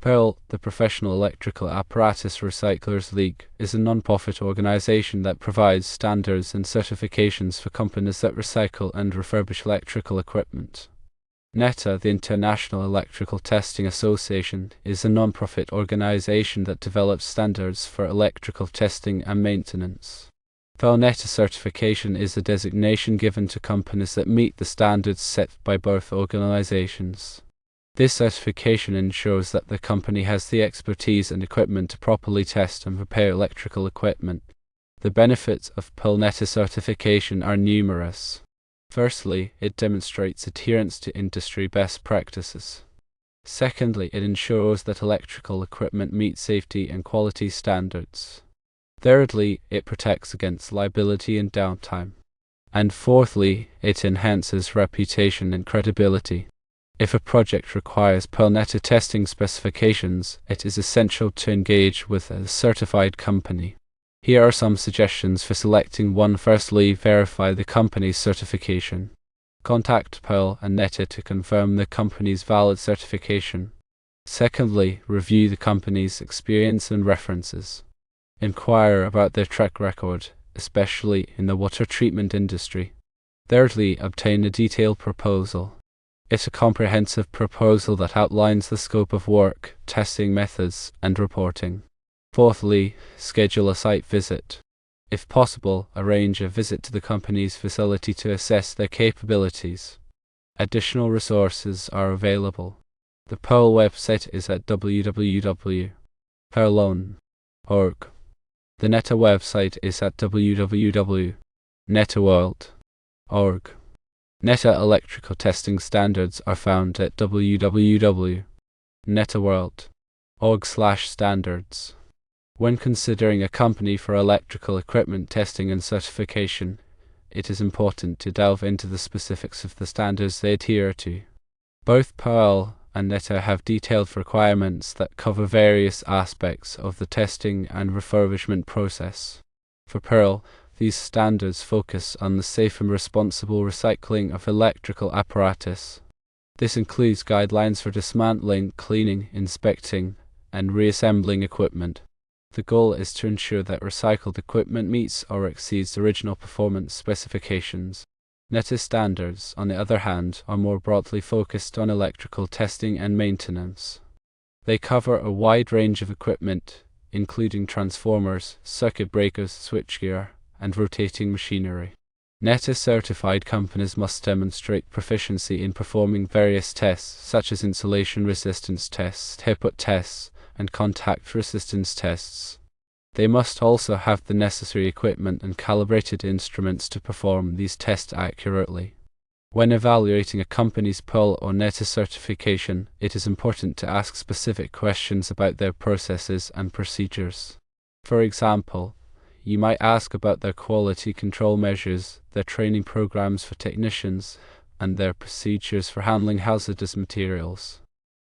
PEARL, the Professional Electrical Apparatus Recyclers League, is a non-profit organization that provides standards and certifications for companies that recycle and refurbish electrical equipment. NETA, the International Electrical Testing Association, is a non-profit organization that develops standards for electrical testing and maintenance. PEARL NETA certification is a designation given to companies that meet the standards set by both organizations. This certification ensures that the company has the expertise and equipment to properly test and repair electrical equipment. The benefits of PEARL NETA certification are numerous. Firstly, it demonstrates adherence to industry best practices. Secondly, it ensures that electrical equipment meets safety and quality standards. Thirdly, it protects against liability and downtime. And fourthly, it enhances reputation and credibility. If a project requires PEARL NETA testing specifications, it is essential to engage with a certified company. Here are some suggestions for selecting one. Firstly, verify the company's certification. Contact PEARL and NETA to confirm the company's valid certification. Secondly, review the company's experience and references. Inquire about their track record, especially in the water treatment industry. Thirdly, obtain a detailed proposal. It's a comprehensive proposal that outlines the scope of work, testing methods, and reporting. Fourthly, schedule a site visit. If possible, arrange a visit to the company's facility to assess their capabilities. Additional resources are available. The PEARL website is at www.pearlone.org. The NETA website is at www.netaworld.org. NETA electrical testing standards are found at www.netaworld.org/standards. When considering a company for electrical equipment testing and certification, it is important to delve into the specifics of the standards they adhere to. Both PEARL and NETA have detailed requirements that cover various aspects of the testing and refurbishment process. For PEARL, these standards focus on the safe and responsible recycling of electrical apparatus. This includes guidelines for dismantling, cleaning, inspecting, and reassembling equipment. The goal is to ensure that recycled equipment meets or exceeds original performance specifications. NETA standards, on the other hand, are more broadly focused on electrical testing and maintenance. They cover a wide range of equipment, including transformers, circuit breakers, switchgear, and rotating machinery. NETA certified companies must demonstrate proficiency in performing various tests, such as insulation resistance tests, tear-put tests, and contact resistance tests. They must also have the necessary equipment and calibrated instruments to perform these tests accurately. When evaluating a company's PEARL or NETA certification, it is important to ask specific questions about their processes and procedures. For example, you might ask about their quality control measures, their training programs for technicians, and their procedures for handling hazardous materials.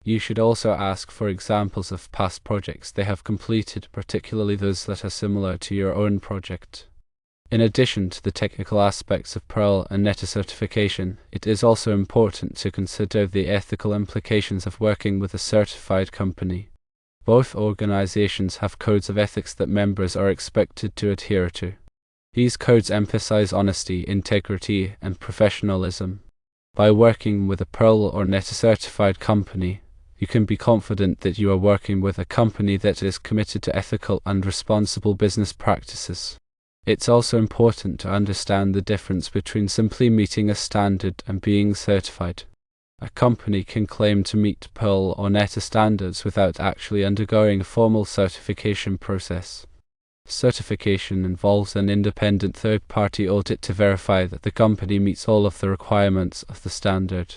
You should also ask for examples of past projects they have completed, particularly those that are similar to your own project. In addition to the technical aspects of PEARL and NETA certification, it is also important to consider the ethical implications of working with a certified company. Both organizations have codes of ethics that members are expected to adhere to. These codes emphasize honesty, integrity, and professionalism. By working with a PEARL or NETA certified company, you can be confident that you are working with a company that is committed to ethical and responsible business practices. It's also important to understand the difference between simply meeting a standard and being certified. A company can claim to meet PEARL or NETA standards without actually undergoing a formal certification process. Certification involves an independent third-party audit to verify that the company meets all of the requirements of the standard.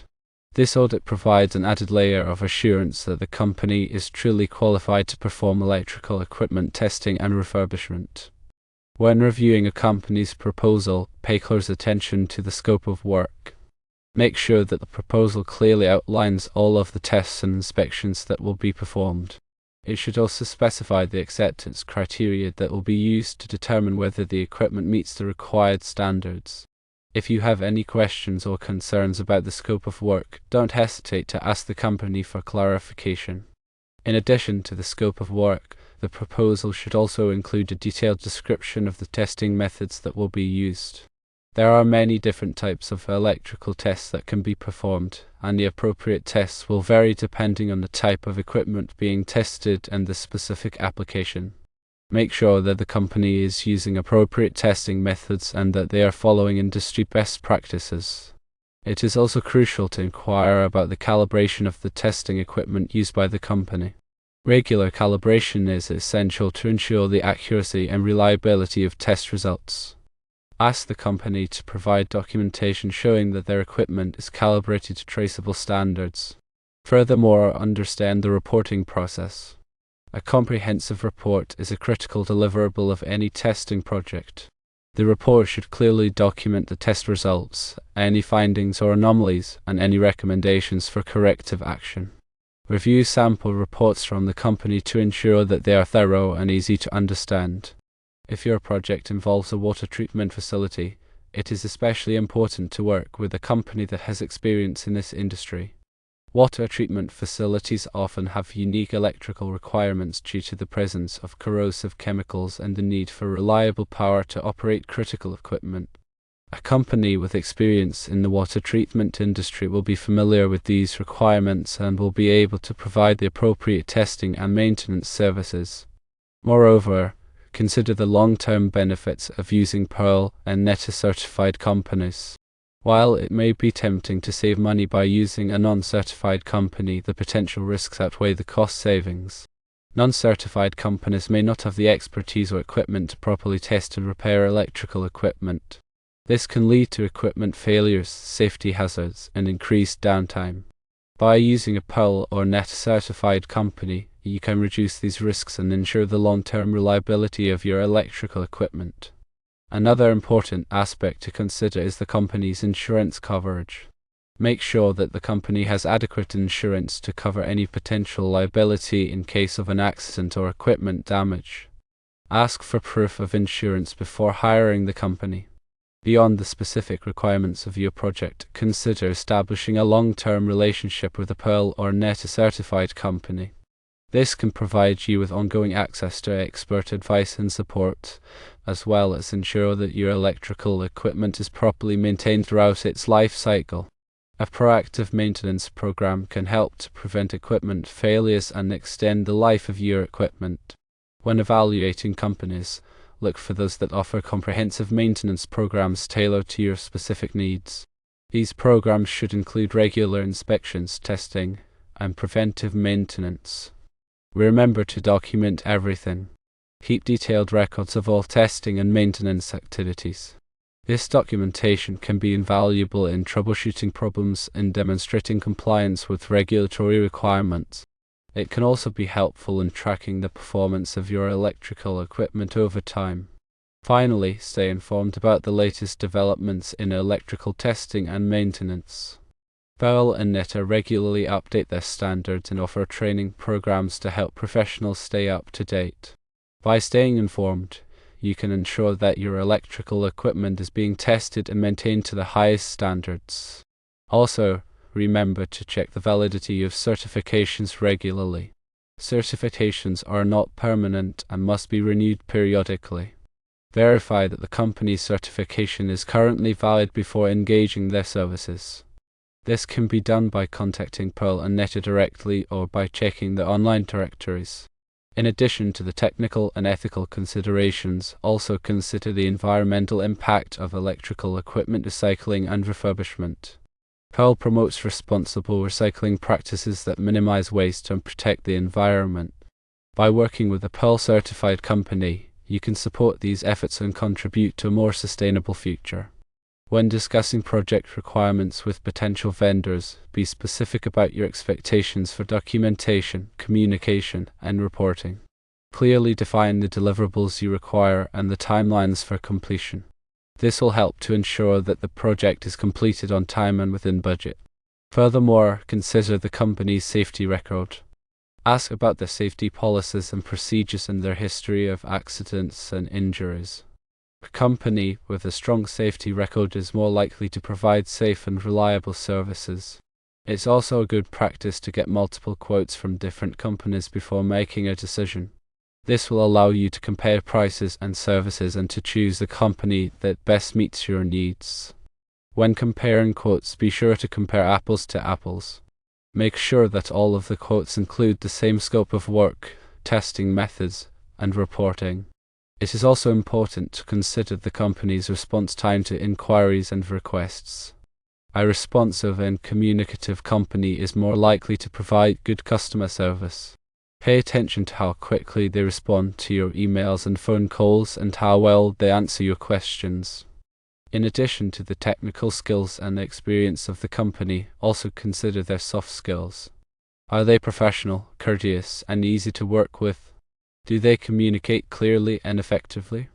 This audit provides an added layer of assurance that the company is truly qualified to perform electrical equipment testing and refurbishment. When reviewing a company's proposal, pay close attention to the scope of work. Make sure that the proposal clearly outlines all of the tests and inspections that will be performed. It should also specify the acceptance criteria that will be used to determine whether the equipment meets the required standards. If you have any questions or concerns about the scope of work, don't hesitate to ask the company for clarification. In addition to the scope of work, the proposal should also include a detailed description of the testing methods that will be used. There are many different types of electrical tests that can be performed, and the appropriate tests will vary depending on the type of equipment being tested and the specific application. Make sure that the company is using appropriate testing methods and that they are following industry best practices. It is also crucial to inquire about the calibration of the testing equipment used by the company. Regular calibration is essential to ensure the accuracy and reliability of test results. Ask the company to provide documentation showing that their equipment is calibrated to traceable standards. Furthermore, understand the reporting process. A comprehensive report is a critical deliverable of any testing project. The report should clearly document the test results, any findings or anomalies, and any recommendations for corrective action. Review sample reports from the company to ensure that they are thorough and easy to understand. If your project involves a water treatment facility, it is especially important to work with a company that has experience in this industry. Water treatment facilities often have unique electrical requirements due to the presence of corrosive chemicals and the need for reliable power to operate critical equipment. A company with experience in the water treatment industry will be familiar with these requirements and will be able to provide the appropriate testing and maintenance services. Moreover, consider the long-term benefits of using Pearl and NETA certified companies. While it may be tempting to save money by using a non-certified company, the potential risks outweigh the cost savings. Non-certified companies may not have the expertise or equipment to properly test and repair electrical equipment. This can lead to equipment failures, safety hazards, and increased downtime. By using a Pearl or NETA certified company, you can reduce these risks and ensure the long-term reliability of your electrical equipment. Another important aspect to consider is the company's insurance coverage. Make sure that the company has adequate insurance to cover any potential liability in case of an accident or equipment damage. Ask for proof of insurance before hiring the company. Beyond the specific requirements of your project, consider establishing a long-term relationship with a Pearl or NETA certified company. This can provide you with ongoing access to expert advice and support, as well as ensure that your electrical equipment is properly maintained throughout its life cycle. A proactive maintenance program can help to prevent equipment failures and extend the life of your equipment. When evaluating companies, look for those that offer comprehensive maintenance programs tailored to your specific needs. These programs should include regular inspections, testing, and preventive maintenance. Remember to document everything. Keep detailed records of all testing and maintenance activities. This documentation can be invaluable in troubleshooting problems and demonstrating compliance with regulatory requirements. It can also be helpful in tracking the performance of your electrical equipment over time. Finally, stay informed about the latest developments in electrical testing and maintenance. Pearl and NETA regularly update their standards and offer training programs to help professionals stay up to date. By staying informed, you can ensure that your electrical equipment is being tested and maintained to the highest standards. Also, remember to check the validity of certifications regularly. Certifications are not permanent and must be renewed periodically. Verify that the company's certification is currently valid before engaging their services. This can be done by contacting Pearl and NETA directly or by checking the online directories. In addition to the technical and ethical considerations, also consider the environmental impact of electrical equipment recycling and refurbishment. Pearl promotes responsible recycling practices that minimize waste and protect the environment. By working with a Pearl certified company, you can support these efforts and contribute to a more sustainable future. When discussing project requirements with potential vendors, be specific about your expectations for documentation, communication, and reporting. Clearly define the deliverables you require and the timelines for completion. This will help to ensure that the project is completed on time and within budget. Furthermore, consider the company's safety record. Ask about their safety policies and procedures and their history of accidents and injuries. A company with a strong safety record is more likely to provide safe and reliable services. It's also a good practice to get multiple quotes from different companies before making a decision. This will allow you to compare prices and services and to choose the company that best meets your needs. When comparing quotes, be sure to compare apples to apples. Make sure that all of the quotes include the same scope of work, testing methods, and reporting. It is also important to consider the company's response time to inquiries and requests. A responsive and communicative company is more likely to provide good customer service. Pay attention to how quickly they respond to your emails and phone calls and how well they answer your questions. In addition to the technical skills and the experience of the company, also consider their soft skills. Are they professional, courteous, and easy to work with? Do they communicate clearly and effectively?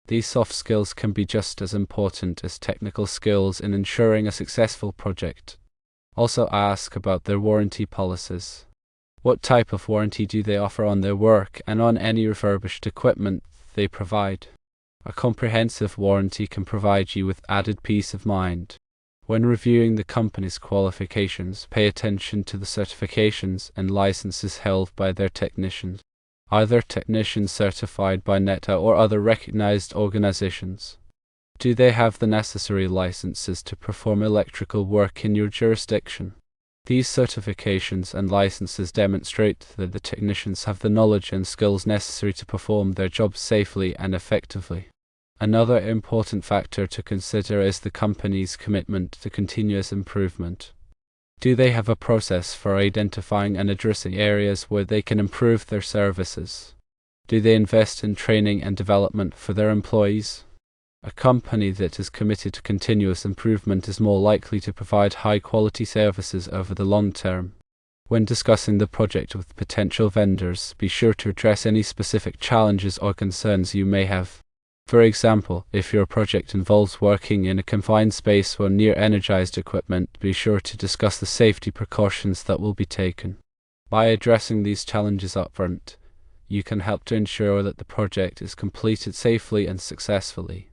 These soft skills can be just as important as technical skills in ensuring a successful project. Also ask about their warranty policies. What type of warranty do they offer on their work and on any refurbished equipment they provide? A comprehensive warranty can provide you with added peace of mind. When reviewing the company's qualifications, pay attention to the certifications and licenses held by their technicians. Are their technicians certified by NETA or other recognized organizations? Do they have the necessary licenses to perform electrical work in your jurisdiction? These certifications and licenses demonstrate that the technicians have the knowledge and skills necessary to perform their jobs safely and effectively. Another important factor to consider is the company's commitment to continuous improvement. Do they have a process for identifying and addressing areas where they can improve their services? Do they invest in training and development for their employees? A company that is committed to continuous improvement is more likely to provide high-quality services over the long term. When discussing the project with potential vendors, be sure to address any specific challenges or concerns you may have. For example, if your project involves working in a confined space or near energized equipment, be sure to discuss the safety precautions that will be taken. By addressing these challenges upfront, you can help to ensure that the project is completed safely and successfully.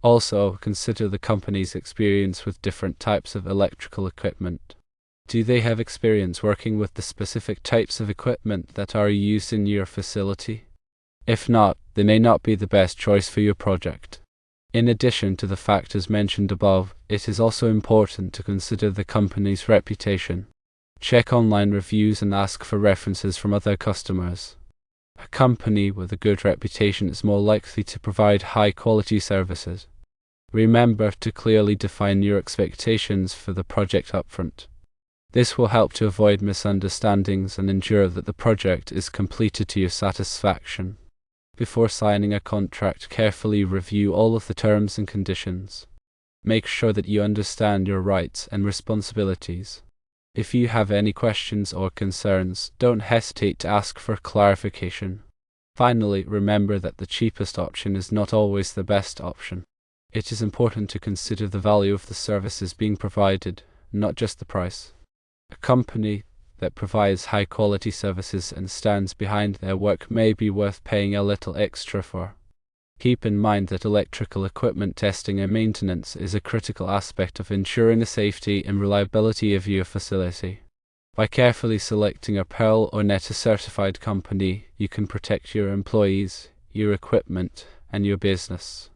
Also, consider the company's experience with different types of electrical equipment. Do they have experience working with the specific types of equipment that are used in your facility? If not, they may not be the best choice for your project. In addition to the factors mentioned above, it is also important to consider the company's reputation. Check online reviews and ask for references from other customers. A company with a good reputation is more likely to provide high-quality services. Remember to clearly define your expectations for the project upfront. This will help to avoid misunderstandings and ensure that the project is completed to your satisfaction. Before signing a contract, carefully review all of the terms and conditions. Make sure that you understand your rights and responsibilities. If you have any questions or concerns, don't hesitate to ask for clarification. Finally, remember that the cheapest option is not always the best option. It is important to consider the value of the services being provided, not just the price. A company that provides high-quality services and stands behind their work may be worth paying a little extra for. Keep in mind that electrical equipment testing and maintenance is a critical aspect of ensuring the safety and reliability of your facility. By carefully selecting a Pearl or NETA certified company, you can protect your employees, your equipment, and your business.